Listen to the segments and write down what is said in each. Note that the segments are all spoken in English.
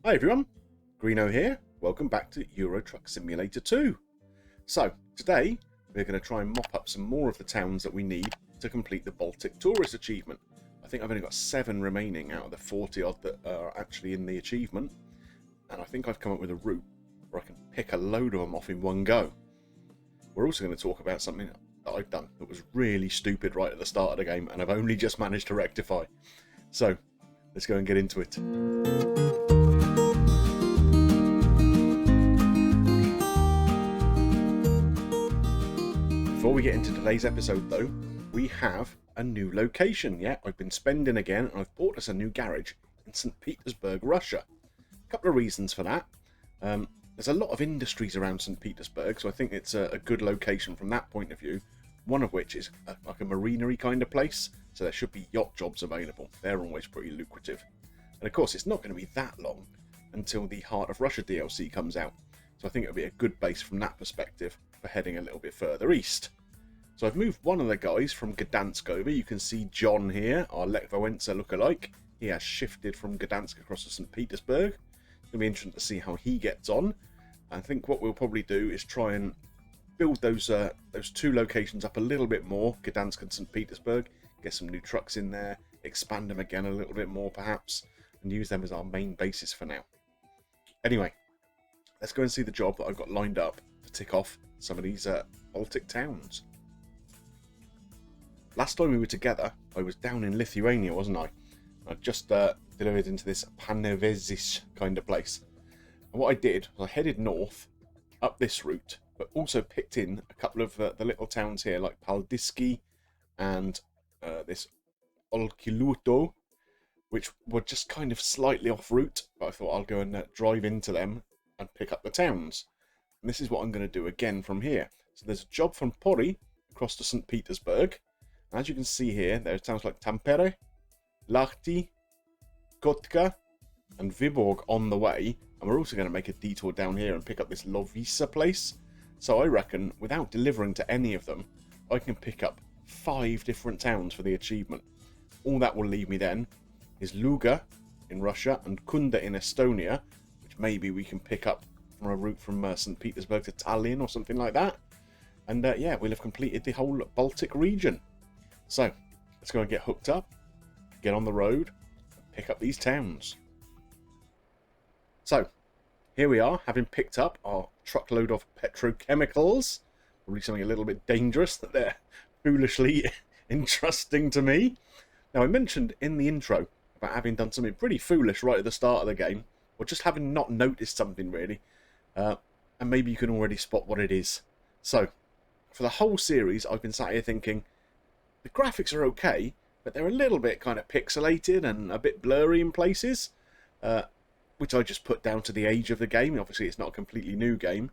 Hi everyone, Greeno here. Welcome back to Euro Truck Simulator 2. So, today we're going to try and mop up some more of the towns that we need to complete the Baltic Tourist achievement. I think I've only got 7 remaining out of the 40 odd that are actually in the achievement. And I think I've come up with a route where I can pick a load of them off in one go. We're also going to talk about something that I've done that was really stupid right at the start of the game and I've only just managed to rectify. So, let's go and get into it. Before we get into today's episode though, we have a new location. Yeah, I've been spending again and I've bought us a new garage in St. Petersburg, Russia. A couple of reasons for that. There's a lot of industries around St. Petersburg, so I think it's a good location from that point of view. One of which is like a marinery kind of place, so there should be yacht jobs available. They're always pretty lucrative. And of course, it's not going to be that long until the Heart of Russia DLC comes out. So I think it'll be a good base from that perspective for heading a little bit further east. So I've moved one of the guys from Gdansk over. You can see John here, our Lech Wałęsa lookalike. He has shifted from Gdansk across to St. Petersburg. It's going to be interesting to see how he gets on. I think what we'll probably do is try and build those two locations up a little bit more, Gdansk and St. Petersburg. Get some new trucks in there, expand them again a little bit more perhaps, and use them as our main basis for now. Anyway, let's go and see the job that I've got lined up to tick off some of these Baltic towns. Last time we were together, I was down in Lithuania, wasn't I? I just delivered into this Panevėžys kind of place. And what I did was I headed north up this route, but also picked in a couple of the little towns here, like Paldiski and this Olkiluoto, which were just kind of slightly off route, but I thought I'll go and drive into them and pick up the towns. And this is what I'm going to do again from here. So there's a job from Pori across to St. Petersburg. As you can see here, there are towns like Tampere, Lahti, Kotka, and Viborg on the way. And we're also going to make a detour down here and pick up this Lovisa place. So I reckon, without delivering to any of them, I can pick up 5 different towns for the achievement. All that will leave me then is Luga in Russia and Kunda in Estonia, which maybe we can pick up from a route from St. Petersburg to Tallinn or something like that. And yeah, we'll have completed the whole Baltic region. So, let's go and get hooked up, get on the road, and pick up these towns. So, here we are, having picked up our truckload of petrochemicals. Probably something a little bit dangerous that they're foolishly entrusting to me. Now, I mentioned in the intro about having done something pretty foolish right at the start of the game, or just having not noticed something really, and maybe you can already spot what it is. So, for the whole series, I've been sat here thinking, the graphics are okay, but they're a little bit kind of pixelated and a bit blurry in places, which I just put down to the age of the game. Obviously, it's not a completely new game,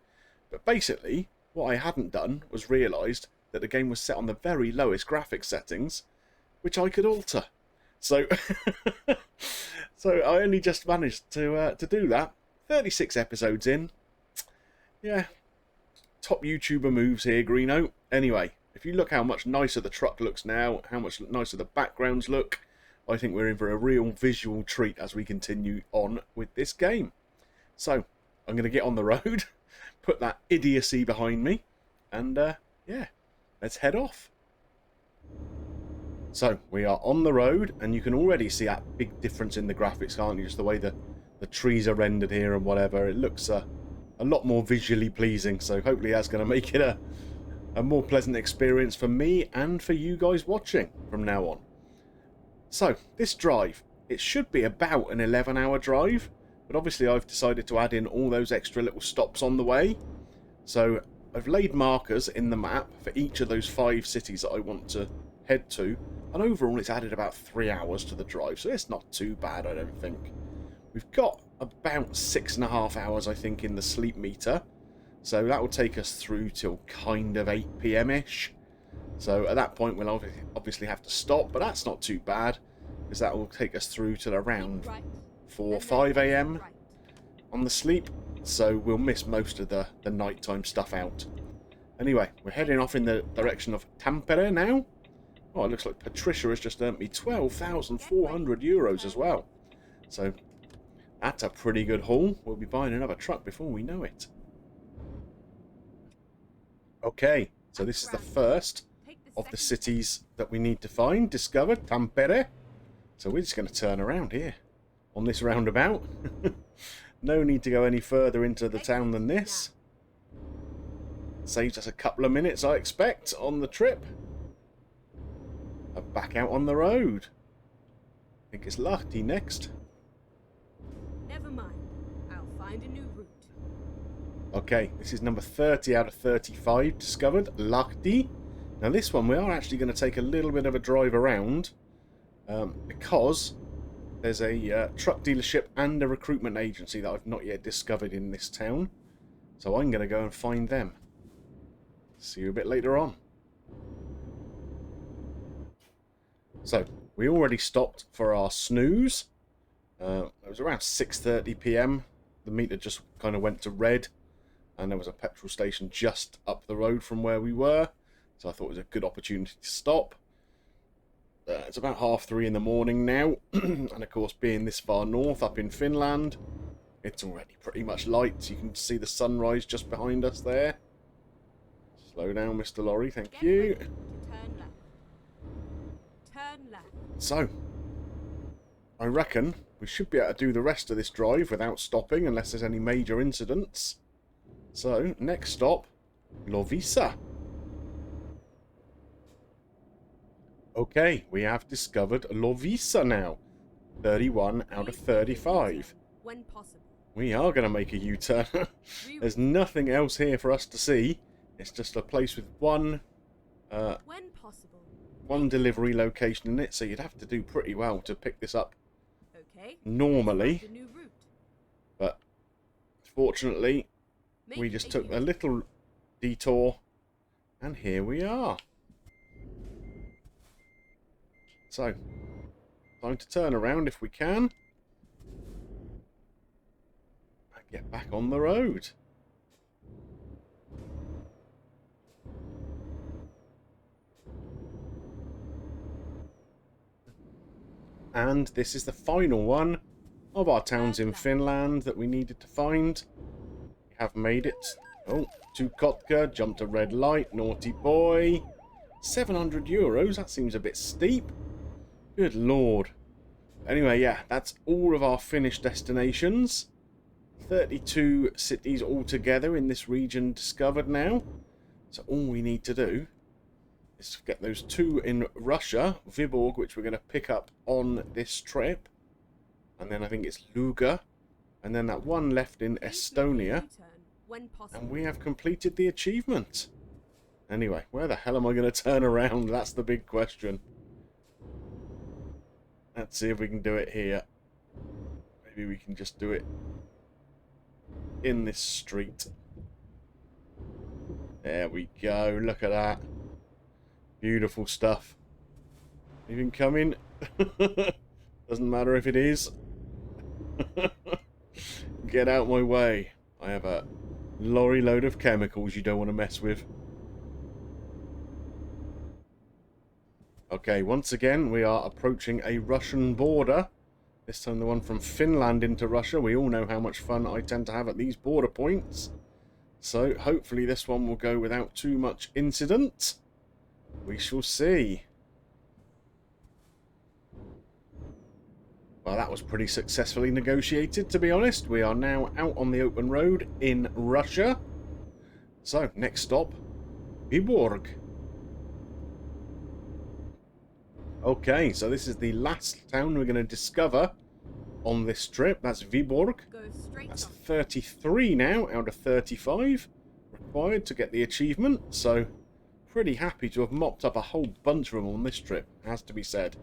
but basically, what I hadn't done was realised that the game was set on the very lowest graphics settings, which I could alter. So, so I only just managed to do that. 36 episodes in. Yeah, top YouTuber moves here, Greeno. Anyway, if you look how much nicer the truck looks now, how much nicer the backgrounds look, I think we're in for a real visual treat as we continue on with this game. So, I'm going to get on the road, put that idiocy behind me, and yeah, let's head off. So, we are on the road, and you can already see that big difference in the graphics, can't you? Just the way the trees are rendered here and whatever. It looks a lot more visually pleasing, so hopefully that's going to make it a more pleasant experience for me and for you guys watching from now on. So, this drive, it should be about an 11-hour drive, but obviously I've decided to add in all those extra little stops on the way. So, I've laid markers in the map for each of those 5 cities that I want to head to, and overall it's added about 3 hours to the drive, so it's not too bad, I don't think. We've got about 6.5 hours, I think, in the sleep meter. So that will take us through till kind of 8 PM-ish. So at that point we'll obviously have to stop, but that's not too bad, because that will take us through till around 4 or 5 AM on the sleep. So we'll miss most of the nighttime stuff out. Anyway, we're heading off in the direction of Tampere now. Oh, it looks like Patricia has just earned me 12,400 euros as well. So That's a pretty good haul. We'll be buying another truck before we know it. Okay, so this is the first of the cities that we need to find. Discover Tampere. So we're just going to turn around here on this roundabout. No need to go any further into the town than this. Saves us a couple of minutes, I expect, on the trip. And back out on the road. I think it's Lahti next. Never mind. I'll find a new route. Okay, this is number 30 out of 35 discovered. Lahti. Now this one we are actually going to take a little bit of a drive around because there's a truck dealership and a recruitment agency that I've not yet discovered in this town. So I'm going to go and find them. See you a bit later on. So, we already stopped for our snooze. It was around 6:30 PM. The meter just kind of went to red. And there was a petrol station just up the road from where we were. So I thought it was a good opportunity to stop. It's about 3:30 in the morning now. And of course, being this far north, up in Finland, it's already pretty much light. You can see the sunrise just behind us there. Slow down, Mr. Lorry, thank you. Turn left. Turn left. So, I reckon we should be able to do the rest of this drive without stopping unless there's any major incidents. So, next stop, Lovisa. Okay, we have discovered Lovisa now. 31 out of 35. When possible. We are going to make a U-turn. There's nothing else here for us to see. It's just a place with one When possible. one delivery location in it, so you'd have to do pretty well to pick this up Okay. normally. A new route. But fortunately, we just took a little detour, and here we are. So, time to turn around if we can. And get back on the road. And this is the final one of our towns in Finland that we needed to find. We have made it. Oh, to Kotka, jumped a red light, naughty boy. 700 euros, that seems a bit steep. Good lord. Anyway, yeah, that's all of our finished destinations. 32 cities altogether in this region discovered now. So all we need to do is get those two in Russia, Viborg, which we're going to pick up on this trip. And then I think it's Luga. And then that one left in Estonia. And we have completed the achievement. Anyway, where the hell am I going to turn around? That's the big question. Let's see if we can do it here. Maybe we can just do it in this street. There we go. Look at that. Beautiful stuff. Even coming. Doesn't matter if it is. Get out my way. I have a lorry load of chemicals you don't want to mess with. Okay, once again we are approaching a Russian border. This time the one from Finland into Russia. We all know how much fun I tend to have at these border points. So hopefully this one will go without too much incident. We shall see. Well, that was pretty successfully negotiated, to be honest. We are now out on the open road in Russia. So, next stop, Viborg. Okay, so this is the last town we're going to discover on this trip. That's Viborg. That's 33 now out of 35 required to get the achievement. So, pretty happy to have mopped up a whole bunch of them on this trip, has to be said.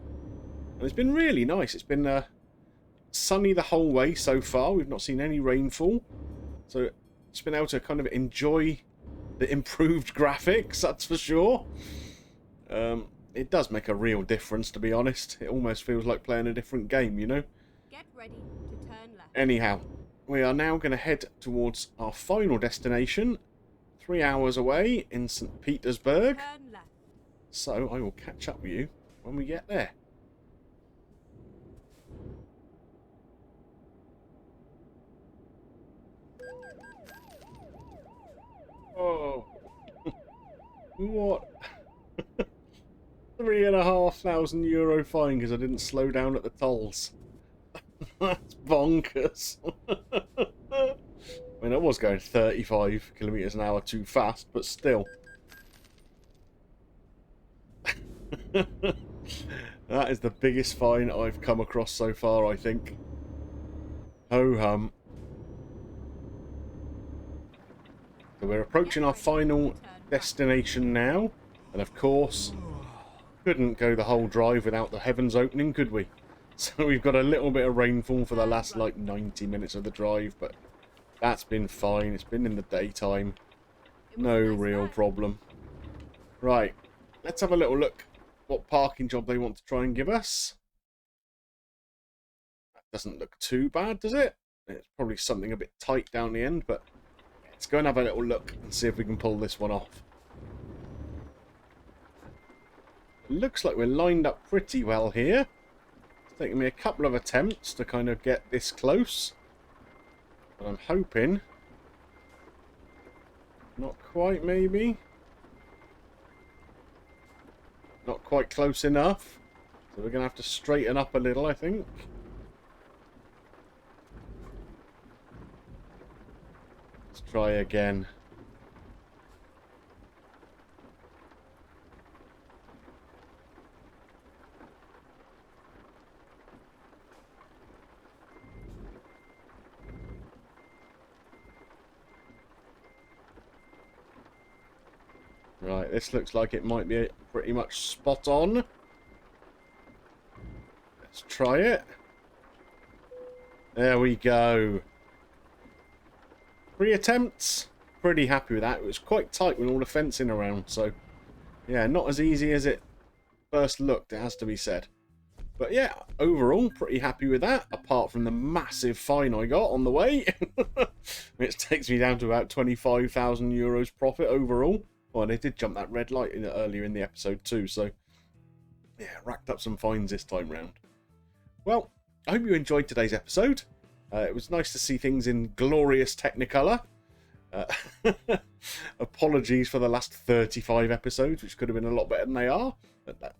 And it's been really nice. It's been sunny the whole way so far. We've not seen any rainfall. So it's been able to kind of enjoy the improved graphics, that's for sure. It does make a real difference, to be honest. It almost feels like playing a different game, you know? Get ready to turn left. Anyhow, we are now going to head towards our final destination. 3 hours away in St. Petersburg. Turn left. So I will catch up with you when we get there. Oh. What? €3,500 fine because I didn't slow down at the tolls. That's bonkers. I mean, I was going 35 kilometers an hour too fast, but still. That is the biggest fine I've come across so far, I think. Ho hum. So we're approaching our final destination now. And of course, couldn't go the whole drive without the heavens opening, could we? So we've got a little bit of rainfall for the last, like, 90 minutes of the drive, but that's been fine. It's been in the daytime. No real problem. Right, let's have a little look what parking job they want to try and give us. That doesn't look too bad, does it? It's probably something a bit tight down the end, but let's go and have a little look and see if we can pull this one off. Looks like we're lined up pretty well here. It's taken me a couple of attempts to kind of get this close. But I'm hoping... Not quite, maybe. Not quite close enough. So we're going to have to straighten up a little, I think. Let's try again. Right, this looks like it might be pretty much spot on. Let's try it. There we go. 3 attempts. Pretty happy with that. It was quite tight with all the fencing around, so yeah, not as easy as it first looked, it has to be said. But yeah, overall, pretty happy with that, apart from the massive fine I got on the way. Which takes me down to about €25,000 profit overall. Well, they did jump that red light earlier in the episode too, so yeah, racked up some fines this time round. Well, I hope you enjoyed today's episode. It was nice to see things in glorious Technicolor. Apologies for the last 35 episodes, which could have been a lot better than they are. But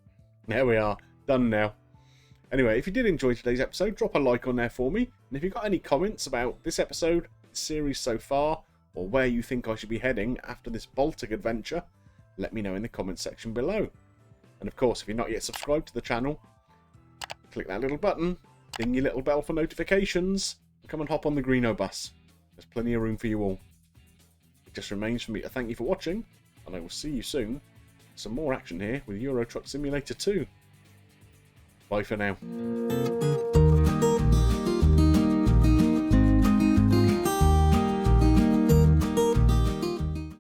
there we are, done now. Anyway, if you did enjoy today's episode, drop a like on there for me. And if you've got any comments about this episode, the series so far, or where you think I should be heading after this Baltic adventure, let me know in the comments section below. And of course, if you're not yet subscribed to the channel, click that little button, ding your little bell for notifications, and come and hop on the Greeno bus. There's plenty of room for you all. It just remains for me to thank you for watching, and I will see you soon. Some more action here with Euro Truck Simulator 2. Bye for now.